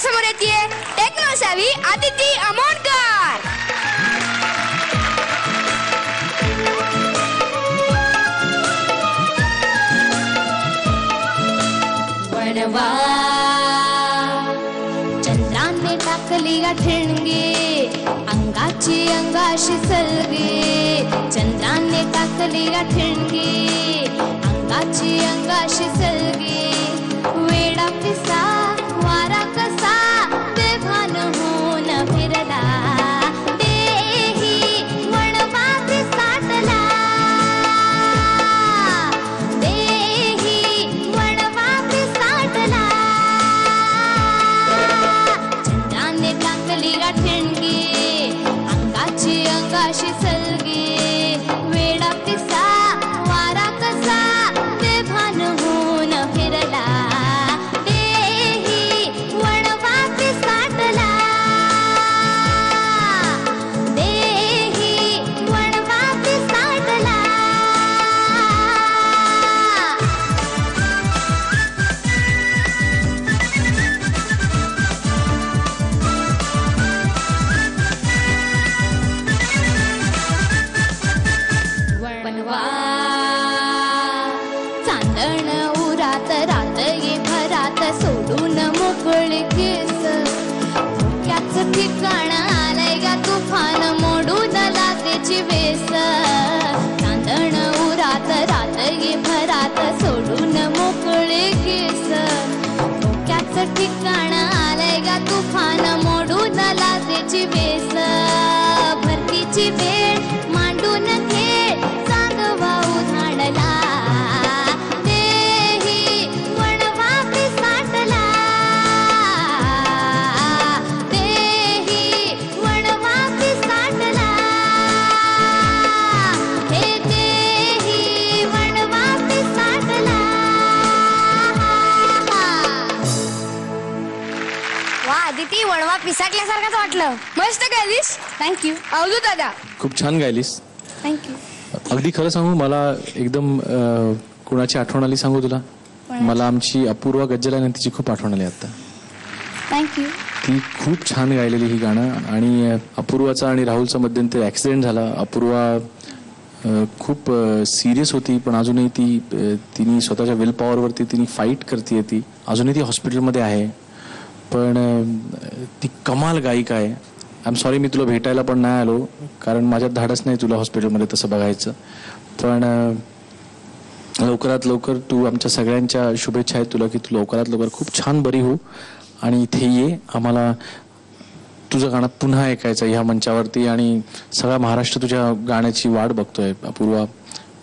समोर येते टेक्नो सावी आदिती अमोणकर. वणवा चंद्राने टाकली गाठणगे अंगाची अंगाशी सलगे. चंद्राने टाकली गाठणगे अंगाची अंगाशी सलगे. वेडा पिसा वारा कसा बेभान होऊन फिरला. देही वणवा पिसाटला. देही वणवा पिसाटला. चंद्राने टाकली गाठणगे अंगाची अंगाशी सलगे. वेडा पिसा वारा कसा बेभान होऊन फिरला. देही वणवा पिसाटला. देही वणवा पिसाटला. वणवा चांदण उरात रात ये भरात सोडून मोकळे केस. धोक्याच ठिकाण आलंय गा तुफान मोडून लाजेची वेस. चांदण उरात रात ये भरात सोडून मोकळे केस. धोक्याच ठिकाण आलंय गा तुफान मोडून लाजेची वेस. भरतीची वेळ मांडून खेळ चांगवा उधाणला. देही वणवा पिसाटला. देही वणवा पिसाटला. हे देही वणवा पिसाटला. वा आदिती वणवा पिसाटल्यासारखंच वाटलं. मस्त गायलीस. थँक्यू अवधू दादा. खूप छान गायलीस. थँक्यू. अगदी खरं सांगू मला एकदम कुणाची आठवण आली सांगू तुला. मला आमची अपूर्वा गज्जल आहे ना तिची खूप आठवण आली आता. थँक्यू. ती खूप छान गायलेली ही गाणं. आणि अपूर्वाचा आणि राहुलचा मध्यंतरी ॲक्सिडेंट झाला. अपूर्वा खूप सिरियस होती पण अजूनही तिने स्वतःच्या विल पॉवरवरती तिने फाईट करते. ती अजूनही ती हॉस्पिटलमध्ये आहे पण ती कमाल गायिका आहे. आय एम सॉरी मी तुला भेटायला पण नाही आलो कारण माझ्यात धाडस नाही तुला हॉस्पिटलमध्ये तसं बघायचं. पण लवकरात लवकर तू आमच्या सगळ्यांच्या शुभेच्छा आहेत तुला की तू लवकरात लवकर खूप छान बरी हो आणि इथे ये. आम्हाला तुझं गाणं पुन्हा ऐकायचं ह्या मंचावरती आणि सगळा महाराष्ट्र तुझ्या गाण्याची वाट बघतोय. Apurva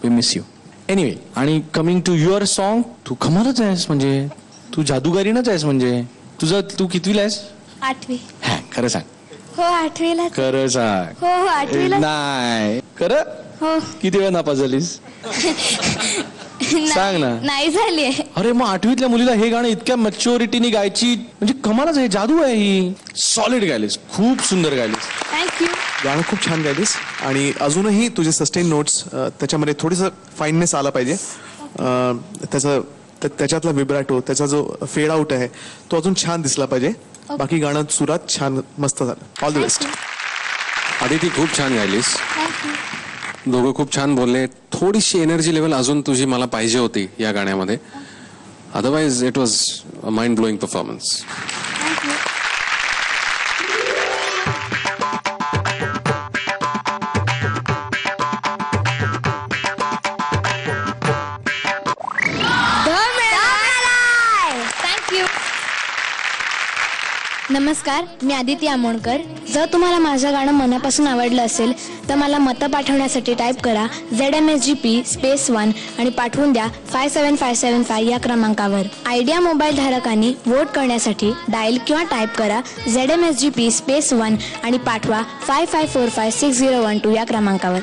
we miss you. Anyway आणि कमिंग टू युअर सॉन्ग तू कमालच आहेस. म्हणजे तू जादूगारीनच आहेस. म्हणजे तू कितवीला आहेस. 8वी. हा खरं सांग. हो 8वीला. खरं सांग. हो 8वीला. नाही खरं. हो. किती वेळा नापास झालीस सांग ना. नाही झाली. अरे मग 8वीतल्या मुलीला हे गाणं इतक्या मॅच्युरिटीने गायची म्हणजे कमालच आहे. जादू आहे ही. सॉलिड गायलीस. खूप सुंदर गायलीस. थँक्यू. गाणं खूप छान गायलीस आणि अजूनही तुझे सस्टेन नोट्स त्याच्यामध्ये थोडंसं फाईननेस आला पाहिजे. त्याच्यातला विब्राटो त्याचा जो फेड आउट आहे तो अजून छान दिसला पाहिजे. बाकी गाणं सुरात छान मस्त झालं. All the best. आदिती खूप छान गायलीस. दोघं खूप छान बोलले. थोडीशी एनर्जी लेवल अजून तुझी मला पाहिजे होती या गाण्यामध्ये. Otherwise it was a mind blowing performance. Thank you. नमस्कार मी आदिती अमोणकर. जर तुम्हाला माझं गाणं मनापासून आवडलं असेल तर मला मतं पाठवण्यासाठी टाईप करा ZMSGP1 आणि पाठवून द्या 57575 या क्रमांकावर. आयडिया मोबाईल धारकांनी वोट करण्यासाठी डायल किंवा टाईप करा ZMSGP1 आणि पाठवा 55456012 या क्रमांकावर.